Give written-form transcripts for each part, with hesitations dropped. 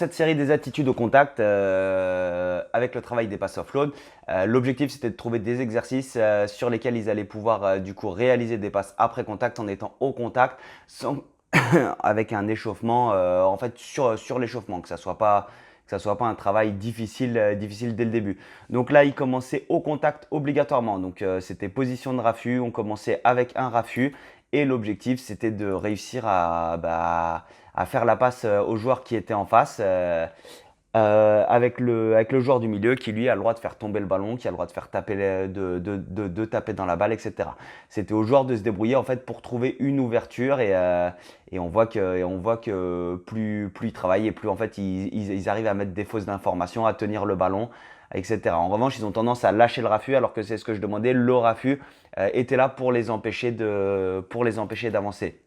cette série des attitudes au contact, avec le travail des passes offload, l'objectif c'était de trouver des exercices sur lesquels ils allaient pouvoir du coup réaliser des passes après contact en étant au contact, sans, avec un échauffement en fait sur l'échauffement, que ça soit pas un travail difficile, difficile dès le début. Donc là, il commençait au contact obligatoirement. Donc c'était position de raffut, on commençait avec un raffut et l'objectif c'était de réussir à faire la passe au joueur qui était en face. Avec le joueur du milieu qui lui a le droit de faire tomber le ballon, qui a le droit de faire taper, de taper dans la balle, etc. C'était au joueur de se débrouiller en fait pour trouver une ouverture et on voit que plus ils travaillent et plus en fait ils arrivent à mettre des fausses d'informations, à tenir le ballon, etc. En revanche, ils ont tendance à lâcher le raffut alors que c'est ce que je demandais. Le raffut était là pour les empêcher d'avancer.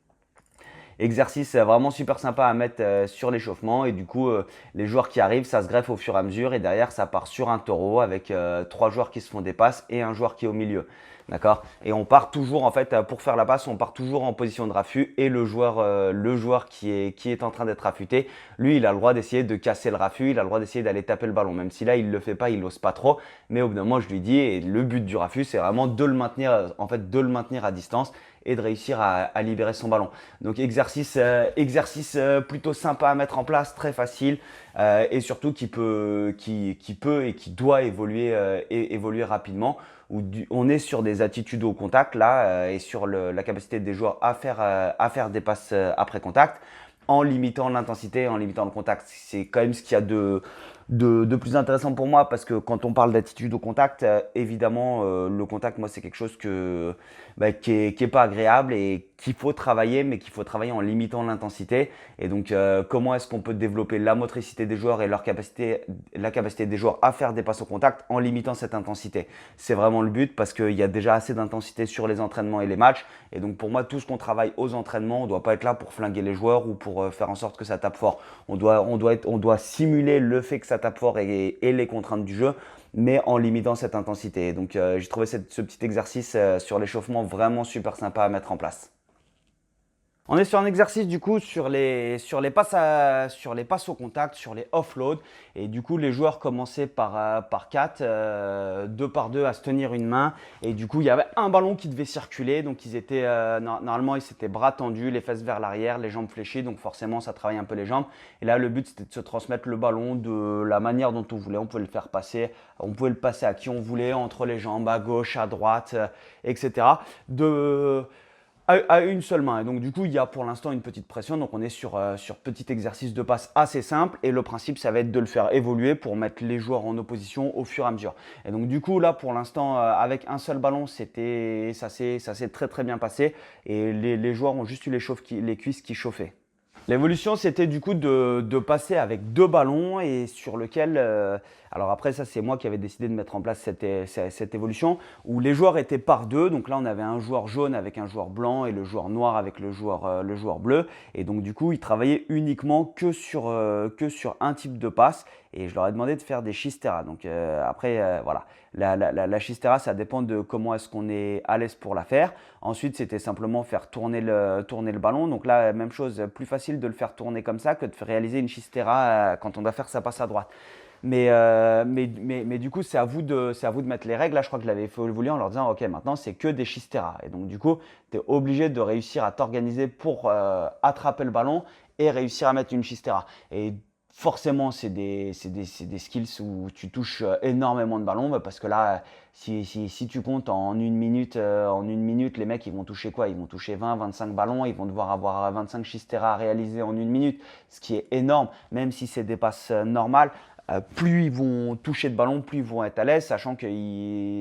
Exercice vraiment super sympa à mettre sur l'échauffement et du coup les joueurs qui arrivent ça se greffe au fur et à mesure et derrière ça part sur un taureau avec trois joueurs qui se font des passes et un joueur qui est au milieu. D'accord. Et on part toujours en fait pour faire la passe, on part toujours en position de raffut et le joueur qui est en train d'être affûté, lui il a le droit d'essayer de casser le raffut, il a le droit d'essayer d'aller taper le ballon, même si là il le fait pas, il n'ose pas trop, mais au bout d'un moment je lui dis et le but du raffut c'est vraiment de le maintenir en fait de le maintenir à distance et de réussir à libérer son ballon. Donc exercice plutôt sympa à mettre en place, très facile et surtout qui peut et qui doit évoluer rapidement. Où on est sur des attitudes au contact là et sur la capacité des joueurs à faire des passes après contact en limitant l'intensité, en limitant le contact. C'est quand même ce qu'il y a de plus intéressant pour moi parce que quand on parle d'attitude au contact, évidemment, le contact, moi, c'est quelque chose qui est pas agréable et qu'il faut travailler, mais qu'il faut travailler en limitant l'intensité. Et donc, comment est-ce qu'on peut développer la motricité des joueurs et la capacité des joueurs à faire des passes au contact en limitant cette intensité? C'est vraiment le but parce qu'il y a déjà assez d'intensité sur les entraînements et les matchs. Et donc, pour moi, tout ce qu'on travaille aux entraînements, on ne doit pas être là pour flinguer les joueurs ou pour faire en sorte que ça tape fort. On doit simuler le fait que ça tape fort et les contraintes du jeu, mais en limitant cette intensité. Donc j'ai trouvé ce petit exercice sur l'échauffement vraiment super sympa à mettre en place. On est sur un exercice du coup sur les passes au contact, sur les offloads. Et du coup, les joueurs commençaient par 4, 2 par 2 à se tenir une main. Et du coup, il y avait un ballon qui devait circuler. Donc, normalement, ils s'étaient bras tendus, les fesses vers l'arrière, les jambes fléchies. Donc, forcément, ça travaille un peu les jambes. Et là, le but, c'était de se transmettre le ballon de la manière dont on voulait. On pouvait le faire passer. On pouvait le passer à qui on voulait, entre les jambes, à gauche, à droite, etc. À une seule main. Et donc, du coup, il y a pour l'instant une petite pression. Donc, on est sur petit exercice de passe assez simple. Et le principe, ça va être de le faire évoluer pour mettre les joueurs en opposition au fur et à mesure. Et donc, du coup, là, pour l'instant, avec un seul ballon, ça s'est très, très bien passé. Et les joueurs ont juste eu les cuisses qui chauffaient. L'évolution, c'était du coup de passer avec 2 ballons et sur lequel, alors après ça c'est moi qui avais décidé de mettre en place cette évolution où les joueurs étaient par 2. Donc là on avait un joueur jaune avec un joueur blanc et le joueur noir avec le joueur bleu. Et donc du coup ils travaillaient uniquement que sur un type de passe et je leur ai demandé de faire des chisteras. Donc après voilà, la chistera ça dépend de comment est-ce qu'on est à l'aise pour la faire. Ensuite c'était simplement faire tourner le ballon. Donc là même chose, plus facile de le faire tourner comme ça que de réaliser une chistera quand on doit faire sa passe à droite. Mais du coup, c'est à vous de mettre les règles. Là, je crois que je l'avais fait évoluer en leur disant, OK, maintenant, c'est que des chisteras. Et donc, du coup, tu es obligé de réussir à t'organiser pour attraper le ballon et réussir à mettre une chistera. Et forcément, c'est des skills où tu touches énormément de ballons parce que là, si tu comptes en une minute, les mecs, ils vont toucher quoi? Ils vont toucher 20, 25 ballons, ils vont devoir avoir 25 chisteras à réaliser en une minute, ce qui est énorme, même si c'est des passes normales. Plus ils vont toucher de ballon, plus ils vont être à l'aise, sachant qu'il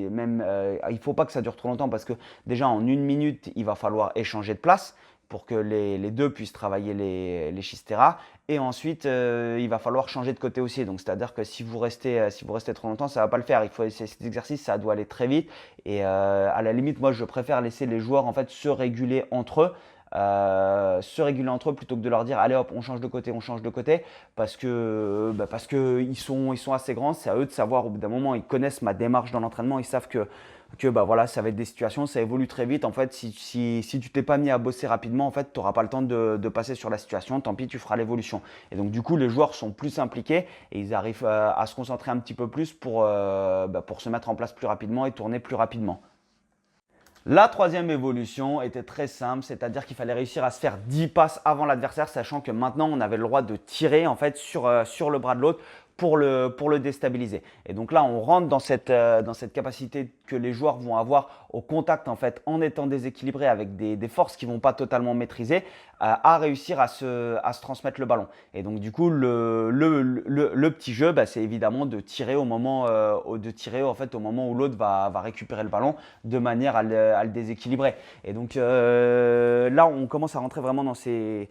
ne faut pas que ça dure trop longtemps parce que déjà en une minute, il va falloir échanger de place pour que les deux puissent travailler les chisteras. Et ensuite, il va falloir changer de côté aussi. Donc, c'est-à-dire que si vous restez trop longtemps, ça ne va pas le faire. Cet exercice, ça doit aller très vite. Et à la limite, moi, je préfère laisser les joueurs en fait se réguler entre eux se réguler entre eux plutôt que de leur dire allez hop, on change de côté, parce que ils sont assez grands. C'est à eux de savoir, au bout d'un moment, ils connaissent ma démarche dans l'entraînement, ils savent que voilà, ça va être des situations, ça évolue très vite. En fait, si tu t'es pas mis à bosser rapidement, en fait, tu n'auras pas le temps de passer sur la situation. Tant pis, tu feras l'évolution. Et donc, du coup, les joueurs sont plus impliqués et ils arrivent à se concentrer un petit peu plus pour se mettre en place plus rapidement et tourner plus rapidement. La troisième évolution était très simple, c'est-à-dire qu'il fallait réussir à se faire 10 passes avant l'adversaire, sachant que maintenant on avait le droit de tirer en fait sur le bras de l'autre pour le déstabiliser. Et donc là, on rentre dans cette capacité que les joueurs vont avoir au contact en fait, en étant déséquilibrés avec des forces qui ne vont pas totalement maîtriser, à réussir à se transmettre le ballon. Et donc du coup, le petit jeu, c'est évidemment de tirer au moment, en fait, au moment où l'autre va récupérer le ballon de manière à le déséquilibrer. Et donc là, on commence à rentrer vraiment dans ces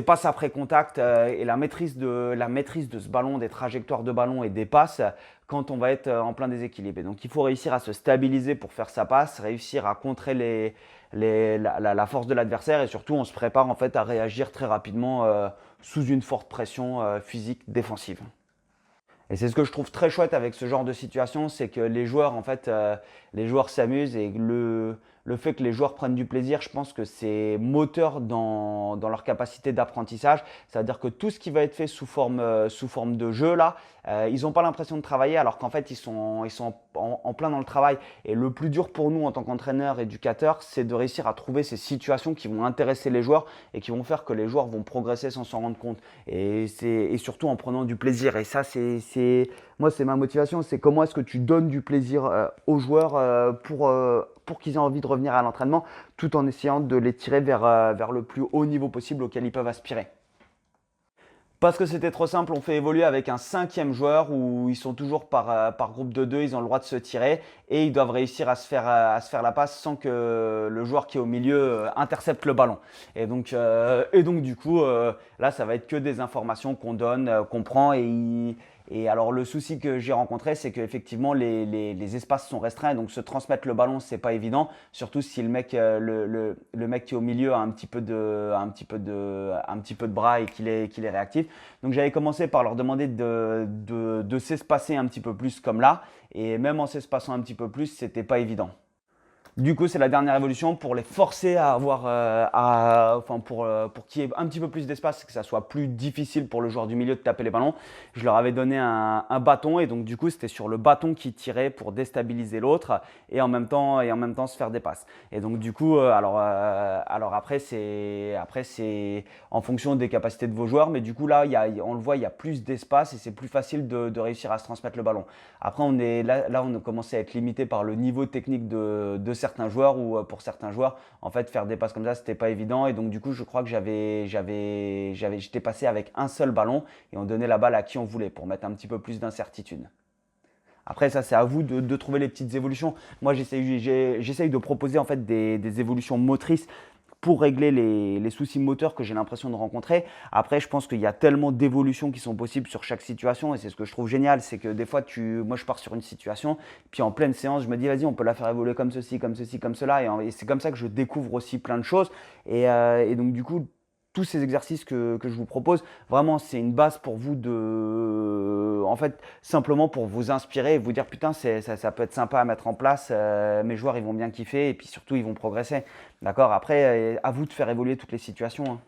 passes après contact et la maîtrise de ce ballon, des trajectoires de ballon et des passes quand on va être en plein déséquilibre. Et donc il faut réussir à se stabiliser pour faire sa passe, réussir à contrer la force de l'adversaire et surtout on se prépare en fait à réagir très rapidement sous une forte pression physique défensive. Et c'est ce que je trouve très chouette avec ce genre de situation, c'est que les joueurs, en fait, les joueurs s'amusent et le fait que les joueurs prennent du plaisir, je pense que c'est moteur dans leur capacité d'apprentissage. C'est-à-dire que tout ce qui va être fait sous forme de jeu, là, ils n'ont pas l'impression de travailler alors qu'en fait, ils sont en plein dans le travail. Et le plus dur pour nous en tant qu'entraîneur, éducateur, c'est de réussir à trouver ces situations qui vont intéresser les joueurs et qui vont faire que les joueurs vont progresser sans s'en rendre compte. Et surtout en prenant du plaisir. Et ça, moi, c'est ma motivation. C'est comment est-ce que tu donnes du plaisir aux joueurs pour qu'ils aient envie de revenir à l'entraînement tout en essayant de les tirer vers le plus haut niveau possible auquel ils peuvent aspirer. Parce que c'était trop simple, on fait évoluer avec un cinquième joueur où ils sont toujours par groupe de deux, ils ont le droit de se tirer et ils doivent réussir à se faire la passe sans que le joueur qui est au milieu intercepte le ballon. Et donc du coup, là, ça va être que des informations qu'on donne, qu'on prend et alors le souci que j'ai rencontré, c'est qu'effectivement les espaces sont restreints, donc se transmettre le ballon, c'est pas évident, surtout si le mec qui est au milieu a un petit peu de bras et qu'il est réactif. Donc j'avais commencé par leur demander de s'espacer un petit peu plus comme là, et même en s'espaçant un petit peu plus, c'était pas évident. Du coup, c'est la dernière évolution pour les forcer à avoir, pour qu'il y ait un petit peu plus d'espace, que ça soit plus difficile pour le joueur du milieu de taper les ballons. Je leur avais donné un bâton et donc du coup, c'était sur le bâton qu'ils tiraient pour déstabiliser l'autre et en même temps se faire des passes. Et donc du coup, alors après c'est en fonction des capacités de vos joueurs, mais du coup là, on le voit, il y a plus d'espace et c'est plus facile de réussir à se transmettre le ballon. Après, on a commencé à être limité par le niveau technique de certains joueurs ou pour certains joueurs, en fait, faire des passes comme ça, c'était pas évident. Et donc, du coup, je crois que j'étais passé avec un seul ballon et on donnait la balle à qui on voulait pour mettre un petit peu plus d'incertitude. Après, ça, c'est à vous de trouver les petites évolutions. Moi, j'essaye de proposer en fait des évolutions motrices pour régler les soucis moteurs que j'ai l'impression de rencontrer. Après, je pense qu'il y a tellement d'évolutions qui sont possibles sur chaque situation et c'est ce que je trouve génial, c'est que des fois, moi je pars sur une situation, puis en pleine séance, je me dis vas-y, on peut la faire évoluer comme ceci, comme ceci, comme cela et c'est comme ça que je découvre aussi plein de choses et donc du coup, tous ces exercices que je vous propose, vraiment, c'est une base pour vous en fait, simplement pour vous inspirer et vous dire putain, ça peut être sympa à mettre en place, mes joueurs, ils vont bien kiffer et puis surtout, ils vont progresser. D'accord. Après, à vous de faire évoluer toutes les situations, hein.